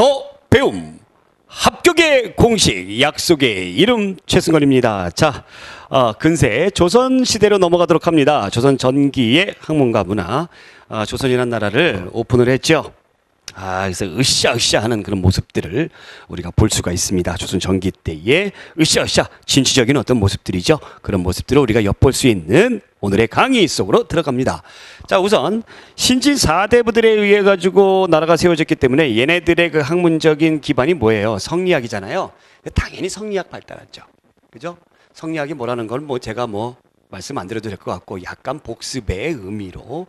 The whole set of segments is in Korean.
더 배움 합격의 공식 약속의 이름 최승건입니다. 자, 근세 조선시대로 넘어가도록 합니다. 조선 전기의 학문과 문화, 조선이라는 나라를 오픈을 했죠. 그래서 으쌰으쌰 하는 그런 모습들을 우리가 볼 수가 있습니다. 조선 전기 때의 으쌰으쌰 진취적인 어떤 모습들이죠. 그런 모습들을 우리가 엿볼 수 있는 오늘의 강의 속으로 들어갑니다. 자, 우선 신진 4대부들에 의해 가지고 나라가 세워졌기 때문에 얘네들의 그 학문적인 기반이 뭐예요? 성리학이잖아요. 당연히 성리학 발달했죠. 그죠? 성리학이 뭐라는 걸 제가 말씀 안 드려도 될 것 같고, 약간 복습의 의미로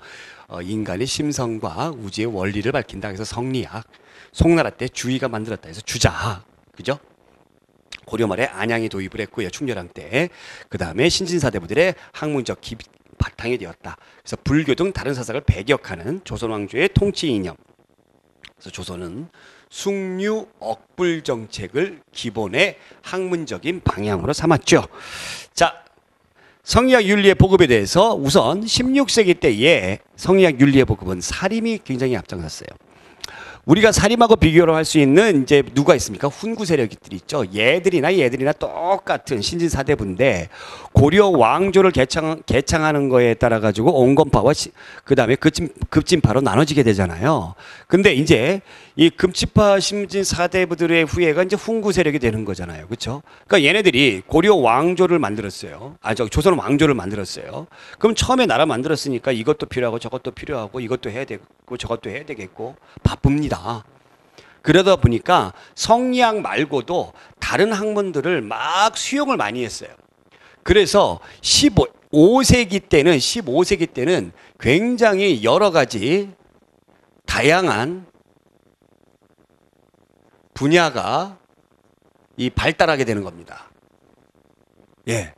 인간의 심성과 우주의 원리를 밝힌다. 그래서 성리학. 송나라 때 주의가 만들었다 해서 주자학. 그죠? 고려 말에 안양이 도입을 했고요. 충렬왕 때. 그 다음에 신진사대부들의 학문적 바탕이 되었다. 그래서 불교 등 다른 사상을 배격하는 조선 왕조의 통치 이념. 그래서 조선은 숭류 억불 정책을 기본의 학문적인 방향으로 삼았죠. 자, 성리학 윤리의 보급에 대해서 우선 16세기 때에 성리학 윤리의 보급은 사림이 굉장히 앞장섰어요. 우리가 사림하고 비교를 할 수 있는 이제 누가 있습니까? 훈구 세력들이 있죠. 얘들이나 똑같은 신진사대부인데 고려 왕조를 개창하는 거에 따라 가지고 온건파와 그 다음에 급진파로 나눠지게 되잖아요. 근데 이제 이 급진파 신진사대부들의 후예가 이제 훈구 세력이 되는 거잖아요. 그렇죠? 그러니까 얘네들이 고려 왕조를 만들었어요. 조선 왕조를 만들었어요. 그럼 처음에 나라 만들었으니까 이것도 필요하고 저것도 필요하고 이것도 해야 되고 저것도 해야 되겠고 바쁩니다. 그러다 보니까 성리학 말고도 다른 학문들을 막 수용을 많이 했어요. 그래서 15세기 때는 굉장히 여러 가지 다양한 분야가 발달하게 되는 겁니다. 예.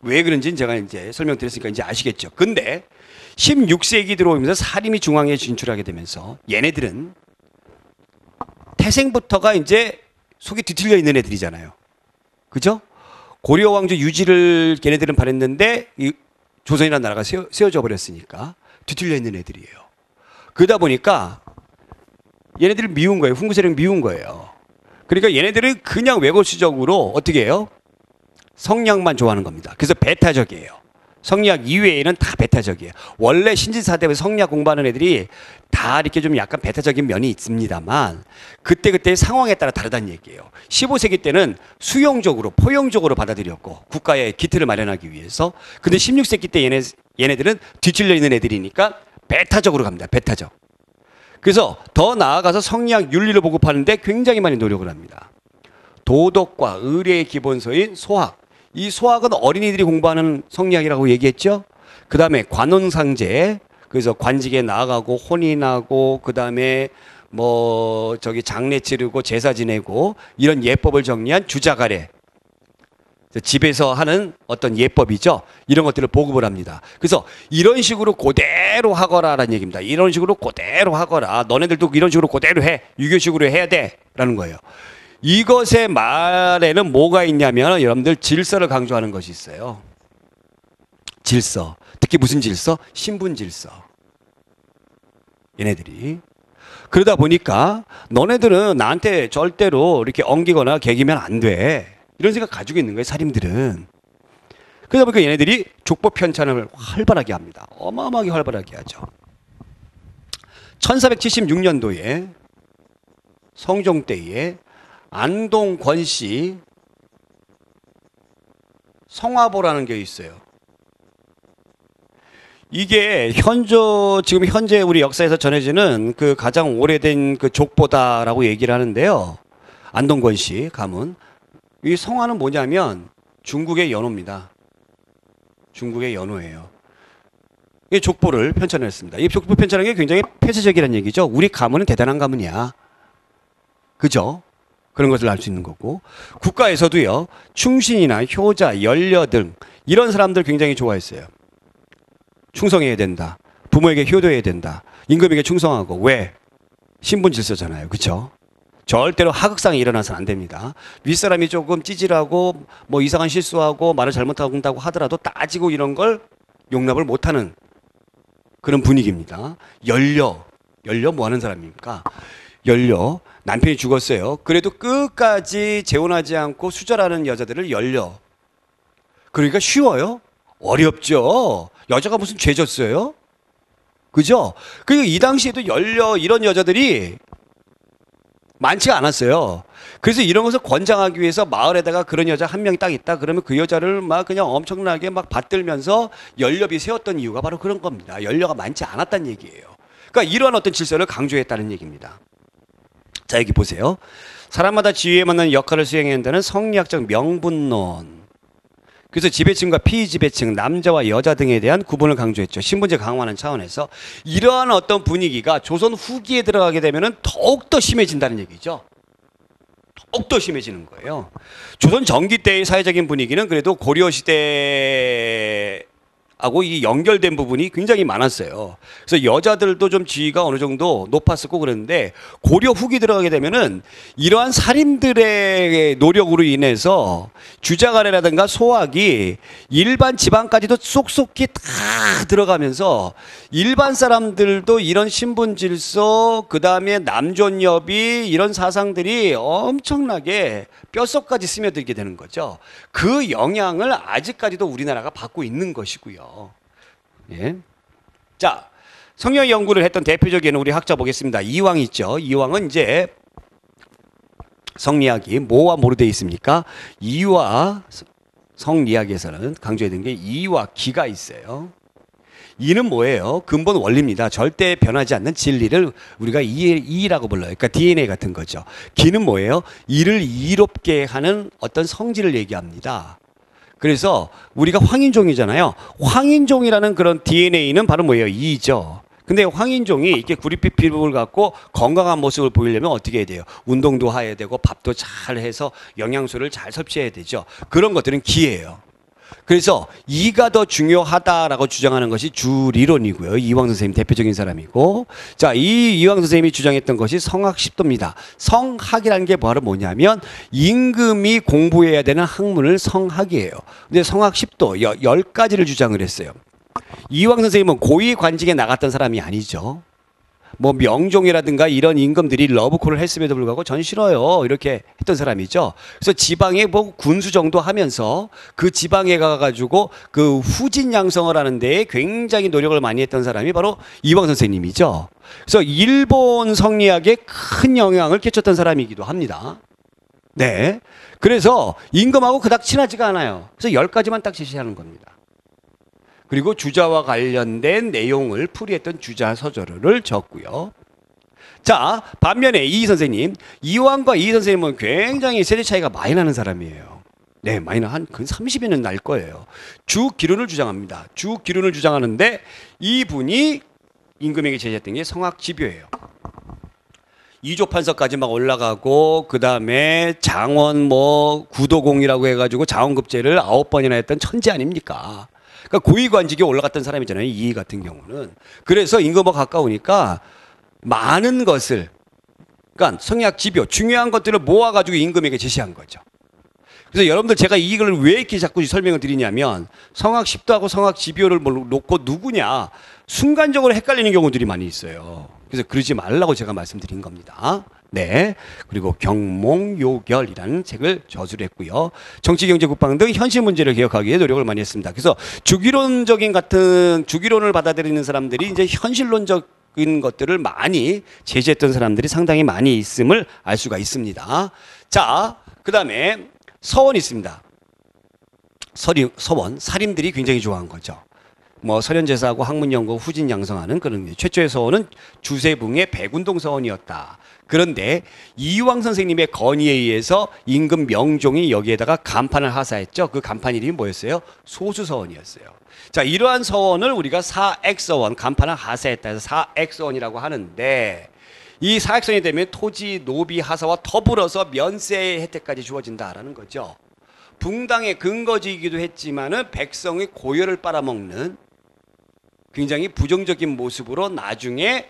왜 그런지는 제가 이제 설명드렸으니까 이제 아시겠죠. 근데 16세기 들어오면서 사림이 중앙에 진출하게 되면서 얘네들은 태생부터가 이제 속이 뒤틀려 있는 애들이잖아요. 그죠? 고려 왕조 유지를 걔네들은 바랬는데 이 조선이라는 나라가 세워져 버렸으니까 뒤틀려 있는 애들이에요. 그러다 보니까 얘네들을 미운 거예요. 훈구 세력을 미운 거예요. 그러니까 얘네들은 그냥 외고수적으로 어떻게 해요? 성리학만 좋아하는 겁니다. 그래서 배타적이에요. 성리학 이외에는 다 배타적이에요. 원래 신진사대부 성리학 공부하는 애들이 다 이렇게 좀 약간 배타적인 면이 있습니다만 그때 상황에 따라 다르다는 얘기예요. 15세기 때는 수용적으로 포용적으로 받아들였고 국가의 기틀을 마련하기 위해서. 근데 16세기 때 얘네들은 뒤틀려 있는 애들이니까 배타적으로 갑니다. 배타적. 그래서 더 나아가서 성리학 윤리를 보급하는데 굉장히 많이 노력을 합니다. 도덕과 의례의 기본서인 소학. 이 소학은 어린이들이 공부하는 성리학이라고 얘기했죠. 그 다음에 관혼상제, 그래서 관직에 나아가고 혼인하고 그 다음에 장례 치르고 제사 지내고 이런 예법을 정리한 주자가래. 집에서 하는 어떤 예법이죠. 이런 것들을 보급을 합니다. 그래서 이런 식으로 그대로 하거라라는 얘기입니다. 이런 식으로 그대로 하거라. 너네들도 이런 식으로 그대로 해. 유교식으로 해야 돼. 라는 거예요. 이것의 말에는 뭐가 있냐면 여러분들 질서를 강조하는 것이 있어요. 질서. 특히 무슨 질서? 신분 질서. 얘네들이. 그러다 보니까 너네들은 나한테 절대로 이렇게 엉기거나 개기면 안 돼. 이런 생각 가지고 있는 거예요. 살인들은. 그러다 보니까 얘네들이 족보 편찬을 활발하게 합니다. 어마어마하게 활발하게 하죠. 1476년도에 성종 때에 안동 권씨 성화보라는 게 있어요. 이게 지금 현재 우리 역사에서 전해지는 그 가장 오래된 그 족보다라고 얘기를 하는데요. 안동 권씨 가문. 이 성화는 뭐냐면 중국의 연호입니다. 중국의 연호예요. 이 족보를 편찬했습니다. 이 족보 편찬하는 게 굉장히 폐쇄적이라는 얘기죠. 우리 가문은 대단한 가문이야. 그죠? 그런 것을 알 수 있는 거고, 국가에서도요 충신이나 효자, 연려 등 이런 사람들 굉장히 좋아했어요. 충성해야 된다. 부모에게 효도해야 된다. 임금에게 충성하고. 왜? 신분 질서잖아요. 그렇죠? 절대로 하극상이 일어나서는 안 됩니다. 윗사람이 조금 찌질하고 이상한 실수하고 말을 잘못한다고 하더라도 따지고 이런 걸 용납을 못하는 그런 분위기입니다. 연려 뭐 하는 사람입니까? 열려. 남편이 죽었어요. 그래도 끝까지 재혼하지 않고 수절하는 여자들을 열려. 그러니까 쉬워요? 어렵죠. 여자가 무슨 죄 졌어요? 그죠? 그리고 이 당시에도 열려 이런 여자들이 많지가 않았어요. 그래서 이런 것을 권장하기 위해서 마을에다가 그런 여자 한 명이 딱 있다. 그러면 그 여자를 막 그냥 엄청나게 막 받들면서 연렵이 세웠던 이유가 바로 그런 겁니다. 연료가 많지 않았다는 얘기예요. 그러니까 이러한 어떤 질서를 강조했다는 얘기입니다. 자, 여기 보세요. 사람마다 지위에 맞는 역할을 수행해야 한다는 성리학적 명분론. 그래서 지배층과 피지배층, 남자와 여자 등에 대한 구분을 강조했죠. 신분제 강화하는 차원에서. 이러한 어떤 분위기가 조선 후기에 들어가게 되면 더욱더 심해진다는 얘기죠. 더욱더 심해지는 거예요. 조선 전기 때의 사회적인 분위기는 그래도 고려시대하고 이 연결된 부분이 굉장히 많았어요. 그래서 여자들도 좀 지위가 어느 정도 높았었고 그랬는데 고려 후기 들어가게 되면은 이러한 살인들의 노력으로 인해서 주자가래라든가 소학이 일반 지방까지도 쏙쏙히 다 들어가면서 일반 사람들도 이런 신분 질서, 그 다음에 남존여비 이런 사상들이 엄청나게 뼛속까지 스며들게 되는 거죠. 그 영향을 아직까지도 우리나라가 받고 있는 것이고요. 예. 자, 성경 연구를 했던 대표적인 우리 학자 보겠습니다. 이왕 있죠. 이왕은 이제 성리학이 뭐와 뭐로 되어 있습니까? 이와 성리학에서는 강조해둔 게 이와 기가 있어요. 이는 뭐예요? 근본 원리입니다. 절대 변하지 않는 진리를 우리가 이라고 불러요. 그러니까 DNA 같은 거죠. 기는 뭐예요? 이를 이롭게 하는 어떤 성질을 얘기합니다. 그래서 우리가 황인종이잖아요. 황인종이라는 그런 DNA는 바로 뭐예요? 이죠. 근데 황인종이 이렇게 구릿빛 피부를 갖고 건강한 모습을 보이려면 어떻게 해야 돼요? 운동도 해야 되고 밥도 잘 해서 영양소를 잘 섭취해야 되죠. 그런 것들은 기예요. 그래서 이가 더 중요하다라고 주장하는 것이 주리론이고요. 이황 선생님 대표적인 사람이고, 자, 이 이황 선생님이 주장했던 것이 성학십도입니다. 성학이라는 게 바로 뭐냐면 임금이 공부해야 되는 학문을 성학이에요. 근데 성학십도 10가지를 주장을 했어요. 이황 선생님은 고위 관직에 나갔던 사람이 아니죠. 뭐 명종이라든가 이런 임금들이 러브콜을 했음에도 불구하고 전 싫어요 이렇게 했던 사람이죠. 그래서 지방에 뭐 군수 정도 하면서 그 지방에 가가지고 그 후진 양성을 하는 데에 굉장히 노력을 많이 했던 사람이 바로 이황 선생님이죠. 그래서 일본 성리학에 큰 영향을 끼쳤던 사람이기도 합니다. 네. 그래서 임금하고 그닥 친하지가 않아요. 그래서 10가지만 딱 제시하는 겁니다. 그리고 주자와 관련된 내용을 풀이했던 주자 서술을 적고요. 자, 반면에 이 선생님, 이황과 이 선생님은 굉장히 세대 차이가 많이 나는 사람이에요. 네, 많이 한 30여는 날 거예요. 주기론을 주장합니다. 주기론을 주장하는데 이분이 임금에게 제시했던 게 성학집요예요. 이조판서까지 막 올라가고 그 다음에 장원 뭐 구도공이라고 해가지고 장원급제를 9번이나 했던 천재 아닙니까? 그러니까 고위관직에 올라갔던 사람이잖아요. 이 같은 경우는. 그래서 임금과 가까우니까 많은 것을, 그러니까 성리학 집요, 중요한 것들을 모아가지고 임금에게 제시한 거죠. 그래서 여러분들 제가 이걸 왜 이렇게 자꾸 설명을 드리냐면 성학 십도하고 성학 집요를 놓고 누구냐 순간적으로 헷갈리는 경우들이 많이 있어요. 그래서 그러지 말라고 제가 말씀드린 겁니다. 네. 그리고 경몽요결이라는 책을 저술을 했고요. 정치, 경제, 국방 등 현실 문제를 개혁하기 위해 노력을 많이 했습니다. 그래서 주기론적인 같은 주기론을 받아들이는 사람들이 이제 현실론적인 것들을 많이 제시했던 사람들이 상당히 많이 있음을 알 수가 있습니다. 자, 그 다음에 서원이 있습니다. 서원, 살인들이 굉장히 좋아한 거죠. 뭐 설현제사하고 학문연구 후진 양성하는 그런 최초의 서원은 주세붕의 백운동 서원이었다. 그런데 이황 선생님의 건의에 의해서 임금 명종이 여기에다가 간판을 하사했죠. 그 간판 이름이 뭐였어요? 소수서원이었어요. 자, 이러한 서원을 우리가 사액서원, 간판을 하사했다 해서 사액서원이라고 하는데 이 사액서원이 되면 토지, 노비, 하사와 더불어서 면세의 혜택까지 주어진다라는 거죠. 붕당의 근거지이기도 했지만은 백성의 고열을 빨아먹는 굉장히 부정적인 모습으로 나중에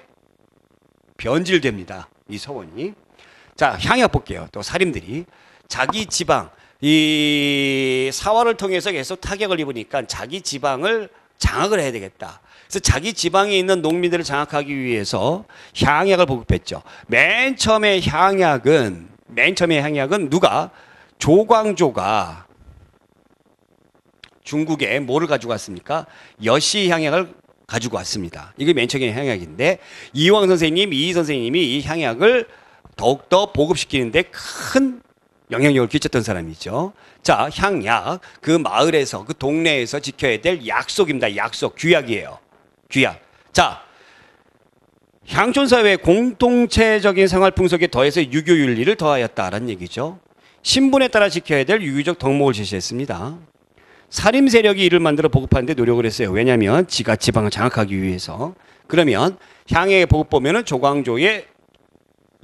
변질됩니다. 이 서원이. 자, 향해 볼게요. 또 살인들이 자기 지방, 이 사화를 통해서 계속 타격을 입으니까 자기 지방을 장악을 해야 되겠다. 그래서 자기 지방에 있는 농민들을 장악하기 위해서 향약을 보급했죠. 맨 처음에 향약은 누가? 조광조가 중국에 뭐를 가지고 왔습니까? 여시 향약을 가지고 왔습니다. 이게 맨 처음에 향약인데 이황 선생님, 이 선생님이 이 향약을 더욱더 보급시키는데 큰 영향력을 끼쳤던 사람이죠. 자, 향약. 그 마을에서, 그 동네에서 지켜야 될 약속입니다. 약속. 규약이에요. 규약. 자, 향촌사회의 공동체적인 생활 풍속에 더해서 유교 윤리를 더하였다라는 얘기죠. 신분에 따라 지켜야 될 유교적 덕목을 제시했습니다. 사림 세력이 이를 만들어 보급하는 데 노력을 했어요. 왜냐하면 지가 지방을 장악하기 위해서. 그러면 향약의 보급 보면은 조광조의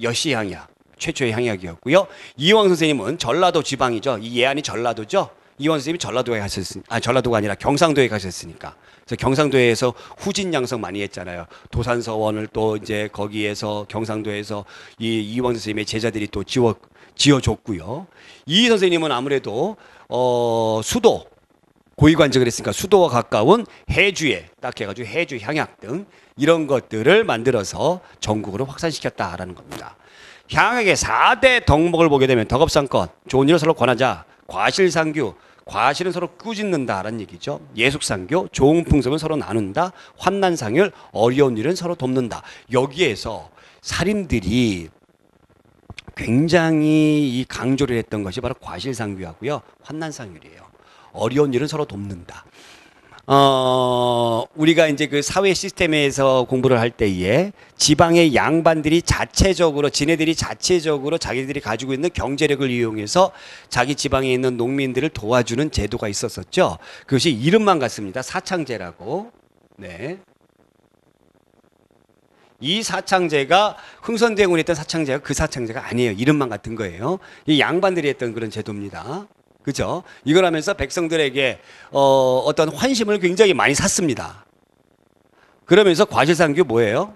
여시 향약, 최초의 향약이었고요. 이황 선생님은 전라도 지방이죠. 이 예안이 전라도죠. 이황 선생님이 전라도에 가셨으니까, 전라도가 아니라 경상도에 가셨으니까. 그래서 경상도에서 후진 양성 많이 했잖아요. 도산서원을 또 이제 거기에서 경상도에서 이 이황 선생님의 제자들이 또 지어줬고요. 이 선생님은 아무래도 수도 고위관직을 했으니까 수도와 가까운 해주에 딱 해가지고 해주 향약 등 이런 것들을 만들어서 전국으로 확산시켰다라는 겁니다. 향약의 4대 덕목을 보게 되면 덕업상권, 좋은 일을 서로 권하자, 과실상규, 과실은 서로 꾸짖는다라는 얘기죠. 예숙상교, 좋은 풍습은 서로 나눈다, 환난상율, 어려운 일은 서로 돕는다. 여기에서 사림들이 굉장히 이 강조를 했던 것이 바로 과실상규하고요, 환난상율이에요. 어려운 일은 서로 돕는다. 우리가 이제 그 사회 시스템에서 공부를 할 때에 지방의 양반들이 지네들이 자체적으로 자기들이 가지고 있는 경제력을 이용해서 자기 지방에 있는 농민들을 도와주는 제도가 있었었죠. 그것이 이름만 같습니다. 사창제라고. 네. 이 사창제가 흥선대원이 했던 사창제가 그 사창제가 아니에요. 이름만 같은 거예요. 이 양반들이 했던 그런 제도입니다. 그죠? 이걸 하면서 백성들에게 어떤 환심을 굉장히 많이 샀습니다. 그러면서 과실상규 뭐예요?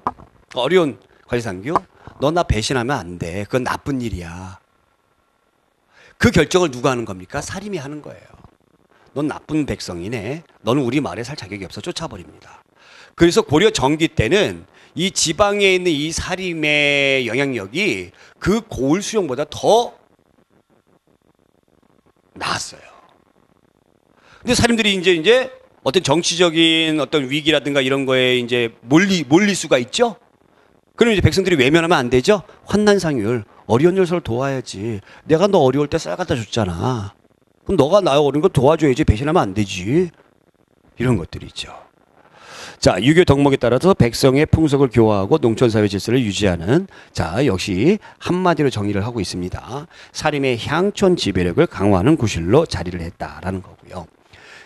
어려운 과실상규? 너 나 배신하면 안 돼. 그건 나쁜 일이야. 그 결정을 누가 하는 겁니까? 사림이 하는 거예요. 넌 나쁜 백성이네. 너는 우리 마을에 살 자격이 없어. 쫓아버립니다. 그래서 고려 정기 때는 이 지방에 있는 이 사림의 영향력이 그 고을 수령보다 더 나았어요. 근데 사람들이 이제 어떤 정치적인 어떤 위기라든가 이런 거에 이제 몰릴 수가 있죠? 그럼 이제 백성들이 외면하면 안 되죠? 환난상율, 어려운 일 서로 도와야지. 내가 너 어려울 때 쌀 갖다 줬잖아. 그럼 너가 나 어려운 거 도와줘야지. 배신하면 안 되지. 이런 것들이 있죠. 자, 유교 덕목에 따라서 백성의 풍속을 교화하고 농촌사회 질서를 유지하는, 자, 역시 한마디로 정의를 하고 있습니다. 사림의 향촌 지배력을 강화하는 구실로 자리를 했다라는 거고요.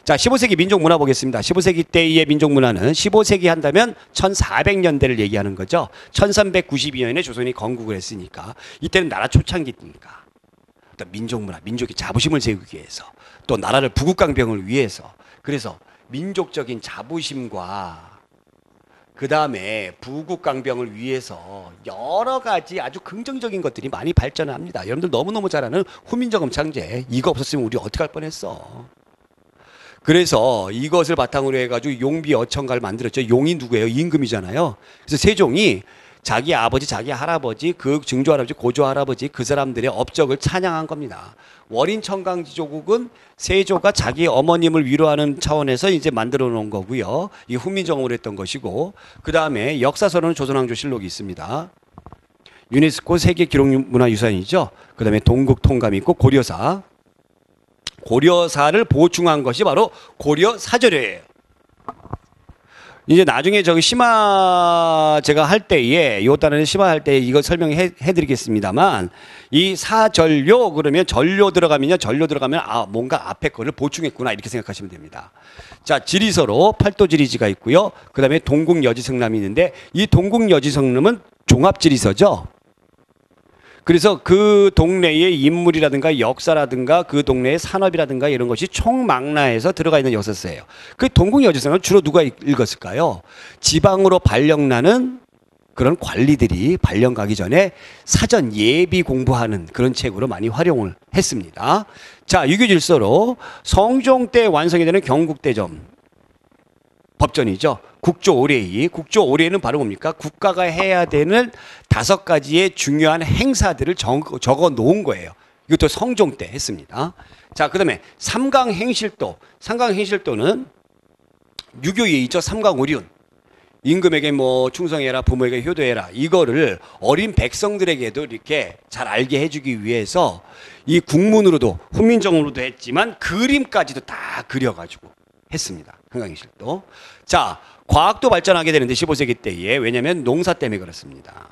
자, 15세기 민족 문화 보겠습니다. 15세기 때의 민족 문화는 15세기 한다면 1400년대를 얘기하는 거죠. 1392년에 조선이 건국을 했으니까 이때는 나라 초창기니까 어떤 민족 문화, 민족의 자부심을 세우기 위해서 또 나라를 부국강병을 위해서, 그래서 민족적인 자부심과 그 다음에 부국강병을 위해서 여러 가지 아주 긍정적인 것들이 많이 발전을 합니다. 여러분들 너무너무 잘 아는 후민정음창제, 이거 없었으면 우리 어떻게 할 뻔했어. 그래서 이것을 바탕으로 해가지고 용비어천가를 만들었죠. 용이 누구예요? 임금이잖아요. 그래서 세종이 자기 아버지, 자기 할아버지, 그 증조할아버지, 고조할아버지 그 사람들의 업적을 찬양한 겁니다. 월인청강지조국은 세조가 자기 어머님을 위로하는 차원에서 이제 만들어 놓은 거고요. 이 훈민정음을 했던 것이고, 그 다음에 역사서로는 조선왕조실록이 있습니다. 유네스코 세계 기록문화유산이죠. 그 다음에 동국통감이 있고 고려사를 보충한 것이 바로 고려사절이에요. 이제 나중에 저기 심화 제가 할 때에 요 단어는 심화할 때 이거 설명해 드리겠습니다만, 이 사전료 그러면 전료 들어가면 뭔가 앞에 거를 보충했구나 이렇게 생각하시면 됩니다. 자, 지리서로 팔도지리지가 있고요. 그다음에 동국여지성남이 있는데 이 동국여지성남은 종합지리서죠. 그래서 그 동네의 인물이라든가 역사라든가 그 동네의 산업이라든가 이런 것이 총망라해서 들어가 있는 역사서예요. 그 동국여지성을 주로 누가 읽었을까요? 지방으로 발령나는 그런 관리들이 발령 가기 전에 사전 예비 공부하는 그런 책으로 많이 활용을 했습니다. 자, 유교질서로 성종 때 완성이 되는 경국대점. 법전이죠. 국조올해이. 국조올해는 바로 뭡니까? 국가가 해야 되는 5가지의 중요한 행사들을 적어 놓은 거예요. 이것도 성종 때 했습니다. 자, 그 다음에 삼강행실도. 삼강행실도는 유교예의죠. 삼강오륜. 임금에게 뭐 충성해라, 부모에게 효도해라. 이거를 어린 백성들에게도 이렇게 잘 알게 해주기 위해서 이 국문으로도 훈민정음으로도 했지만 그림까지도 다 그려가지고 했습니다. 삼강행실도. 자, 과학도 발전하게 되는데 15세기 때에. 왜냐하면 농사 때문에 그렇습니다.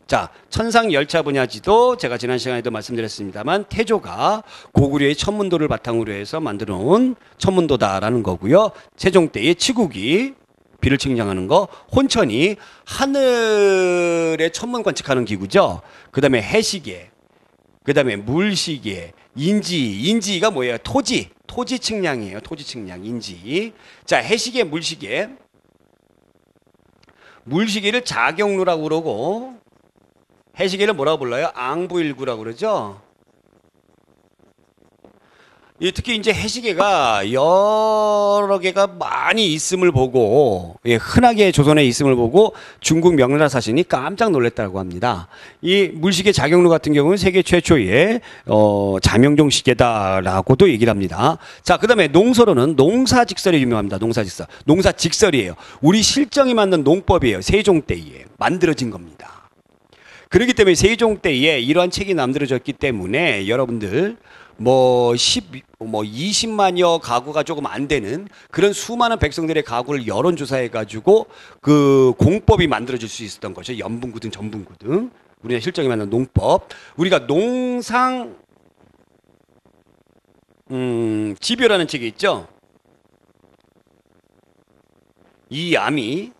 자, 천상열차 분야지도 제가 지난 시간에도 말씀드렸습니다만 태조가 고구려의 천문도를 바탕으로 해서 만들어 놓은 천문도다라는 거고요. 세종 때의 치국이 비를 측량하는 거, 혼천이 하늘의 천문 관측하는 기구죠. 그 다음에 해시계, 그 다음에 물시계, 인지가 뭐예요? 토지 측량이에요. 토지 측량, 인지. 자, 해시계, 물시계를 자경루라고 그러고, 해시계를 뭐라고 불러요? 앙부일구라고 그러죠. 특히 이제 해시계가 여러 개가 많이 있음을 보고, 흔하게 조선에 있음을 보고 중국 명나라 사신이 깜짝 놀랐다고 합니다. 이 물시계 자경루 같은 경우는 세계 최초의 자명종 시계다라고도 얘기를 합니다. 자, 그 다음에 농서로는 농사직설이 유명합니다. 농사직설이에요. 우리 실정이 맞는 농법이에요. 세종 때에 만들어진 겁니다. 그렇기 때문에 세종 때에 이러한 책이 만들어졌기 때문에 여러분들 20만여 가구가 조금 안 되는 그런 수많은 백성들의 가구를 여론조사해가지고 그 공법이 만들어질 수 있었던 거죠. 연분구 등 전분구 등. 우리가 실정이 맞는 농법. 우리가 농상, 집요라는 책이 있죠. 이암이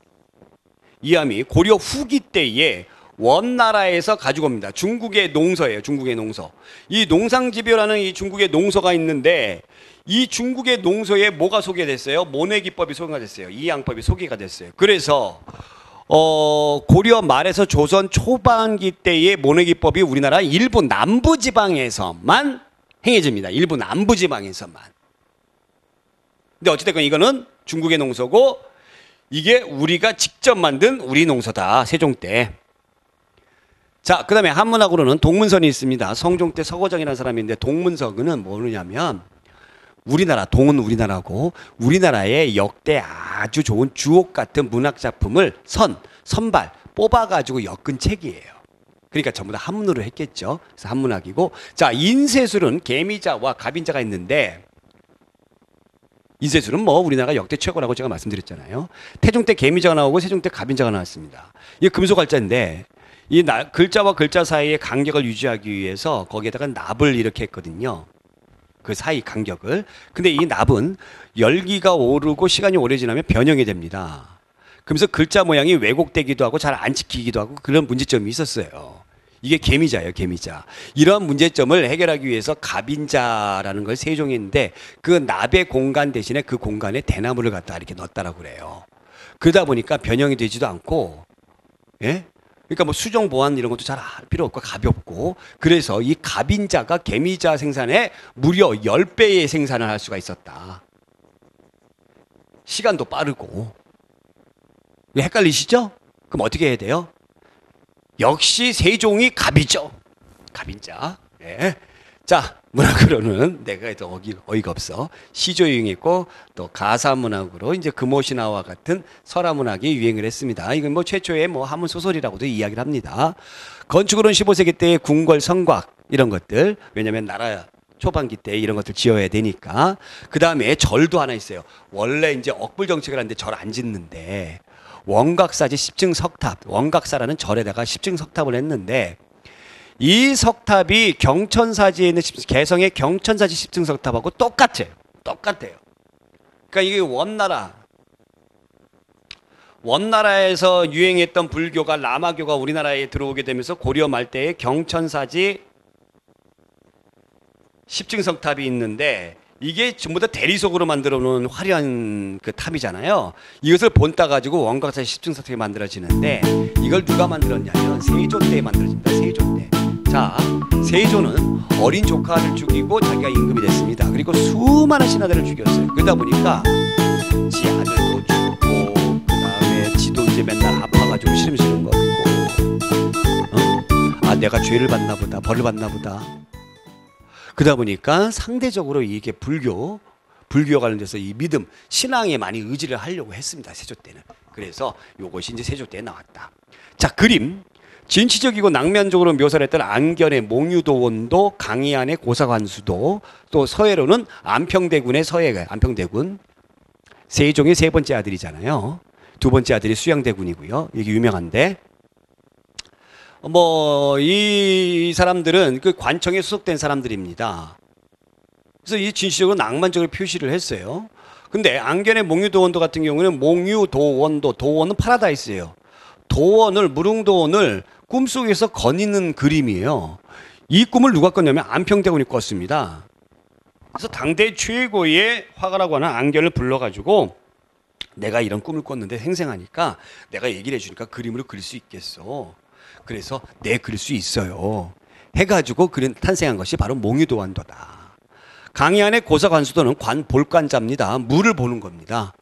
고려 후기 때에 원나라에서 가지고 옵니다. 중국의 농서예요. 중국의 농서. 이 농상집요라는 이 중국의 농서가 있는데 이 중국의 농서에 뭐가 소개됐어요? 모내기법이 소개가 됐어요. 이양법이 소개가 됐어요. 그래서 고려 말에서 조선 초반기 때의 모내기법이 우리나라 일부 남부지방에서만 행해집니다. 일부 남부지방에서만. 근데 어찌됐건 이거는 중국의 농서고 이게 우리가 직접 만든 우리 농서다. 세종 때. 자, 그 다음에 한문학으로는 동문선이 있습니다. 성종 때 서거정이라는 사람인데 동문서는 뭐냐면 우리나라, 동은 우리나라고 우리나라의 역대 아주 좋은 주옥 같은 문학작품을 선발 뽑아가지고 엮은 책이에요. 그러니까 전부 다 한문으로 했겠죠. 그래서 한문학이고. 자, 인쇄술은 개미자와 갑인자가 있는데 인쇄술은 우리나라가 역대 최고라고 제가 말씀드렸잖아요. 태종 때 개미자가 나오고 세종 때 갑인자가 나왔습니다. 이게 금속활자인데 이 글자와 글자 사이의 간격을 유지하기 위해서 거기에다가 납을 이렇게 했거든요. 그 사이 간격을. 근데 이 납은 열기가 오르고 시간이 오래 지나면 변형이 됩니다. 그러면서 글자 모양이 왜곡되기도 하고 잘 안 지키기도 하고 그런 문제점이 있었어요. 이게 개미자예요, 개미자. 이러한 문제점을 해결하기 위해서 갑인자라는 걸 세종이 했는데 그 납의 공간 대신에 그 공간에 대나무를 갖다 이렇게 넣었다라고 그래요. 그러다 보니까 변형이 되지도 않고, 예? 그러니까 수정 보완 이런 것도 잘 할 필요 없고 가볍고, 그래서 이 갑인자가 개미자 생산에 무려 10배의 생산을 할 수가 있었다. 시간도 빠르고. 헷갈리시죠? 그럼 어떻게 해야 돼요? 역시 세종이 갑이죠. 갑인자. 네. 자, 문학으로는 내가 해도 어이가 없어. 시조 유행했고 또 가사문학으로 이제 금오신화와 같은 설화문학이 유행을 했습니다. 이건 최초의 한문 소설이라고도 이야기를 합니다. 건축으로는 15세기 때의 궁궐 성곽 이런 것들. 왜냐하면 나라 초반기 때 이런 것들 지어야 되니까. 그 다음에 절도 하나 있어요. 원래 이제 억불 정책을 하는데 절 안 짓는데 원각사지 십증석탑, 원각사라는 절에다가 십증석탑을 했는데 이 석탑이 경천사지에 있는 개성의 경천사지 십증석탑하고 똑같아요. 그러니까 이게 원나라에서 유행했던 불교가 라마교가 우리나라에 들어오게 되면서 고려 말대에 경천사지 십증석탑이 있는데 이게 전부 다 대리석으로 만들어 놓은 화려한 그 탑이잖아요. 이것을 본따 가지고 원각사지 십증석탑이 만들어지는데 이걸 누가 만들었냐면 세조 때 만들어집니다. 세조 때. 자, 세조는 어린 조카를 죽이고 자기가 임금이 됐습니다. 그리고 수많은 신하들을 죽였어요. 그러다 보니까 지 아들도 죽고 이제 맨날 아파가지고 시름시름 거리고, 아 내가 죄를 받나 보다, 벌을 받나 보다. 그러다 보니까 상대적으로 이게 불교와 관련돼서 이 믿음, 신앙에 많이 의지를 하려고 했습니다. 세조 때는. 그래서 요것이 이제 세조 때 나왔다. 자, 그림. 진취적이고 낭만적으로 묘사를 했던 안견의 몽유도원도, 강희안의 고사관수도, 또 서해로는 안평대군의 서해가, 안평대군. 세종의 세 번째 아들이잖아요. 두 번째 아들이 수양대군이고요. 이게 유명한데, 이 사람들은 그 관청에 소속된 사람들입니다. 그래서 이 진취적으로 낭만적으로 표시를 했어요. 근데 안견의 몽유도원도 같은 경우는 몽유도원도, 도원은 파라다이스예요. 도원을, 무릉도원을 꿈속에서 거니는 그림이에요. 이 꿈을 누가 꿨냐면 안평대군이 꿨습니다. 그래서 당대 최고의 화가라고 하는 안견을 불러가지고 내가 이런 꿈을 꿨는데 생생하니까 내가 얘기를 해주니까 그림으로 그릴 수 있겠어. 그래서 내 그릴 수 있어요. 해가지고 탄생한 것이 바로 몽유도원도다. 강희안의 고사관수도는 볼관자입니다. 물을 보는 겁니다.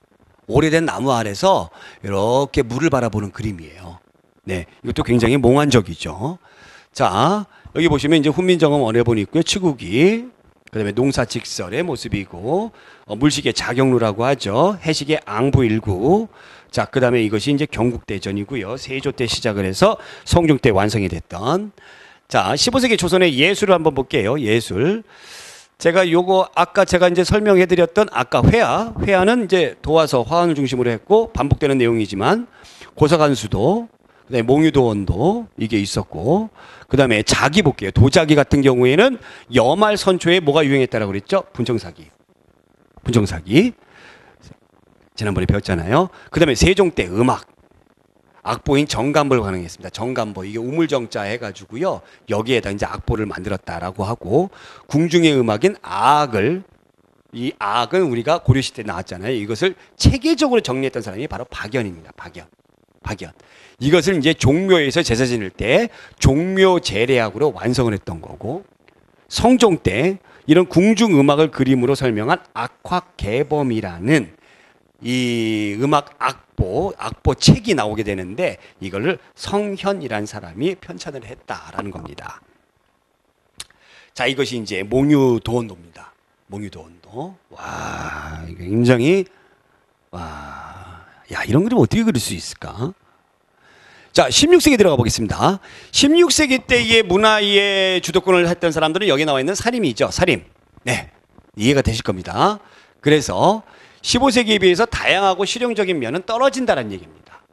오래된 나무 아래서 이렇게 물을 바라보는 그림이에요. 네, 이것도 굉장히 몽환적이죠. 자, 여기 보시면 이제 훈민정음 언해본이 있고요. 치국이, 그다음에 농사직설의 모습이고, 물식의 자경루라고 하죠. 해식의 앙부일구. 자, 그다음에 이것이 이제 경국대전이고요. 세조 때 시작을 해서 성종 때 완성이 됐던. 자, 15세기 조선의 예술을 한번 볼게요. 예술. 제가 요거 아까 제가 이제 설명해 드렸던 아까 회화는 이제 도화서, 화환을 중심으로 했고 반복되는 내용이지만 고사관수도, 그다음에 몽유도원도 이게 있었고, 그다음에 자기 볼게요. 도자기 같은 경우에는 여말 선초에 뭐가 유행했다라고 그랬죠? 분청사기. 지난번에 배웠잖아요. 그다음에 세종 때 음악. 악보인 정감보를 활용했습니다. 정감보, 이게 우물정자 해가지고요. 여기에다 이제 악보를 만들었다라고 하고, 궁중의 음악인 아악을, 이 아악은 우리가 고려시대 때 나왔잖아요. 이것을 체계적으로 정리했던 사람이 바로 박연입니다. 박연. 이것을 이제 종묘에서 제사 지낼 때 종묘제례악으로 완성을 했던 거고, 성종 때 이런 궁중 음악을 그림으로 설명한 악화개범이라는 이 음악 악보 책이 나오게 되는데 이거를 성현이라는 사람이 편찬을 했다라는 겁니다. 자, 이것이 이제 몽유도원도입니다. 몽유도원도. 와, 이거 굉장히, 와, 야, 이런 그림 어떻게 그릴 수 있을까? 자, 16세기 들어가 보겠습니다. 16세기 때의 문화의 주도권을 했던 사람들은 여기 나와 있는 사림이죠. 사림. 네, 이해가 되실 겁니다. 그래서 15세기에 비해서 다양하고 실용적인 면은 떨어진다는 얘기입니다.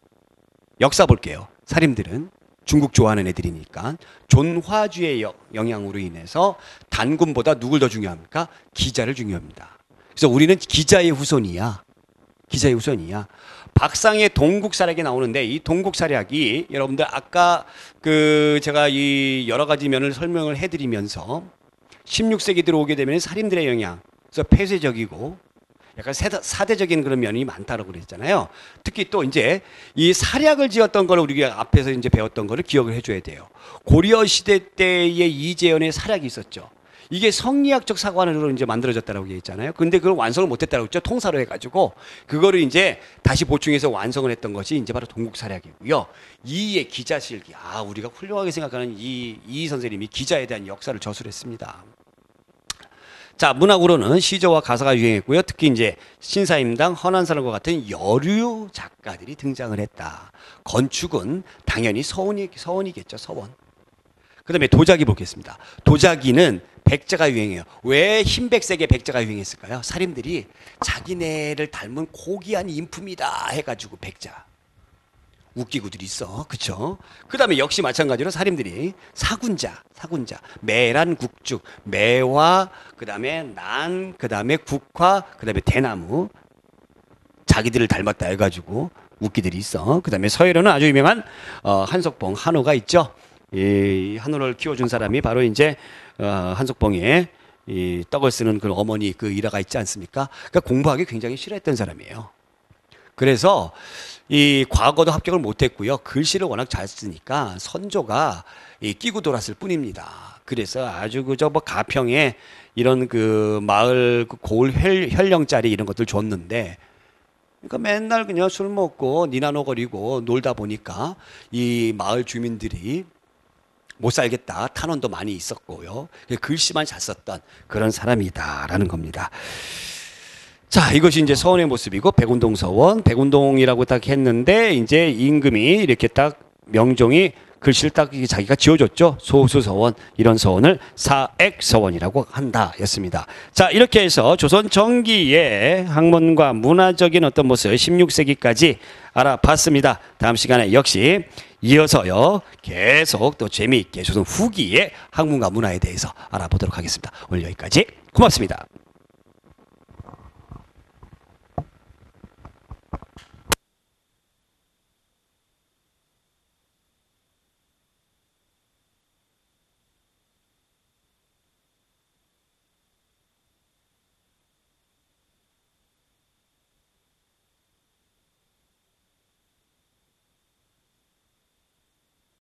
역사 볼게요. 사림들은 중국 좋아하는 애들이니까 존화주의 영향으로 인해서 단군보다 누굴 더 중요합니까? 기자를 중요합니다. 그래서 우리는 기자의 후손이야. 박상의 동국사략이 나오는데 이 동국사략이 여러분들 아까 제가 이 여러 가지 면을 설명을 해드리면서 16세기 들어오게 되면 사림들의 영향, 그래서 폐쇄적이고 약간 사대적인 그런 면이 많다고 그랬잖아요. 특히 또 이제 이 사략을 지었던 걸 우리가 앞에서 이제 배웠던 거를 기억을 해줘야 돼요. 고려 시대 때의 이재현의 사략이 있었죠. 이게 성리학적 사관으로 이제 만들어졌다라고 얘기했잖아요. 근데 그걸 완성을 못했다고 했죠. 통사로 해가지고 그거를 이제 다시 보충해서 완성을 했던 것이 이제 바로 동국사략이고요. 이의 기자실기. 아, 우리가 훌륭하게 생각하는 이 선생님이 기자에 대한 역사를 저술했습니다. 자, 문학으로는 시조와 가사가 유행했고요. 특히 이제 신사임당, 헌안사람과 같은 여류 작가들이 등장을 했다. 건축은 당연히 서원이겠죠. 서원. 그다음에 도자기 보겠습니다. 도자기는 백자가 유행해요. 왜 흰백색의 백자가 유행했을까요? 사림들이 자기네를 닮은 고귀한 인품이다 해가지고 백자. 웃기고들 있어. 그쵸? 그 다음에 역시 마찬가지로 사림들이 사군자, 매란 국죽, 매화, 그 다음에 난, 그 다음에 국화, 그 다음에 대나무. 자기들을 닮았다 해가지고 웃기들이 있어. 그 다음에 서해로는 아주 유명한 한석봉, 한호가 있죠. 이 한호를 키워준 사람이 바로 이제 한석봉의 이 떡을 쓰는 그 어머니 그 일화가 있지 않습니까? 그러니까 공부하기 굉장히 싫어했던 사람이에요. 그래서 이 과거도 합격을 못했고요. 글씨를 워낙 잘 쓰니까 선조가 끼고 돌았을 뿐입니다. 그래서 아주 그저 뭐 가평에 이런 그 마을 그 고을 현령짜리 이런 것들 줬는데 그러니까 맨날 그냥 술 먹고 니나노거리고 놀다 보니까 이 마을 주민들이 못 살겠다. 탄원도 많이 있었고요. 글씨만 잘 썼던 그런 사람이다라는 겁니다. 자, 이것이 이제 서원의 모습이고 백운동 서원, 백운동이라고 딱 했는데 이제 임금이 이렇게 딱 명종이 글씨를 딱 자기가 지어줬죠. 소수서원, 이런 서원을 사액서원이라고 한다였습니다. 자, 이렇게 해서 조선 전기의 학문과 문화적인 어떤 모습 16세기까지 알아봤습니다. 다음 시간에 역시 이어서요 계속 또 재미있게 조선 후기의 학문과 문화에 대해서 알아보도록 하겠습니다. 오늘 여기까지 고맙습니다.